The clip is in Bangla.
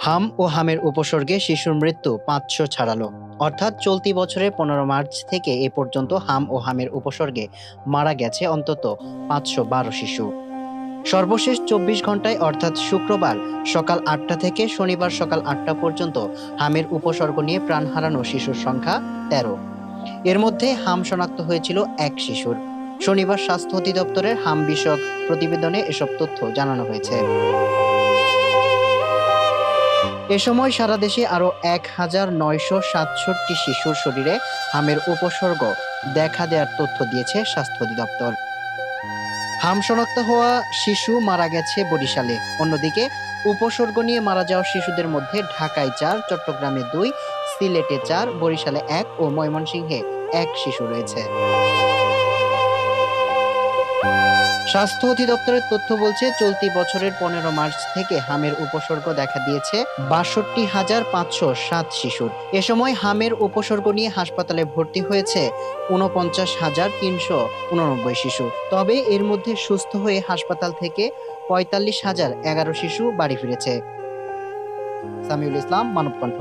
হাম ও হামের উপসর্গে শিশুর মৃত্যু ৫০০ ছাড়ালো। অর্থাৎ চলতি বছরের ১৫ মার্চ থেকে এ পর্যন্ত হাম ও হামের উপসর্গে মারা গেছে অন্তত ৫১২ শিশু। সর্বশেষ ২৪ ঘন্টায় অর্থাৎ শুক্রবার সকাল ৮টা থেকে শনিবার সকাল ৮টা পর্যন্ত হামের উপসর্গ নিয়ে প্রাণ হারানো শিশুর সংখ্যা ১৩। এর মধ্যে হাম শনাক্ত হয়েছিল এক শিশুর। শনিবার স্বাস্থ্য অধিদপ্তরের হাম বিষয়ক প্রতিবেদনে এসব তথ্য জানানো হয়েছে। এ সময় সারা দেশে আরও ১,৯৬৭ শিশুর শরীরে হামের উপসর্গ দেখা দেওয়ার তথ্য দিয়েছে স্বাস্থ্য অধিদপ্তর। হাম শনাক্ত হওয়া শিশু মারা গেছে বরিশালে। অন্যদিকে উপসর্গ নিয়ে মারা যাওয়া শিশুদের মধ্যে ঢাকায় ৪, চট্টগ্রামে ২, সিলেটে ৪, বরিশালে ১ ও ময়মনসিংহে ১ শিশু রয়েছে। স্বাস্থ্য অধিদপ্তরের তথ্য বলছে, চলতি বছরের ১৫ মার্চ থেকে হামের উপসর্গ দেখা দিয়েছে ৬২,৫০৭ শিশুর। এ সময় হামের উপসর্গ নিয়ে হাসপাতালে ভর্তি হয়েছে ৪৯,৩৮৯ শিশু। তবে এর মধ্যে সুস্থ হয়ে হাসপাতাল থেকে ৪৫,০১১ শিশু বাড়ি ফিরেছে। সামিউল ইসলাম, মানবকণ্ঠ।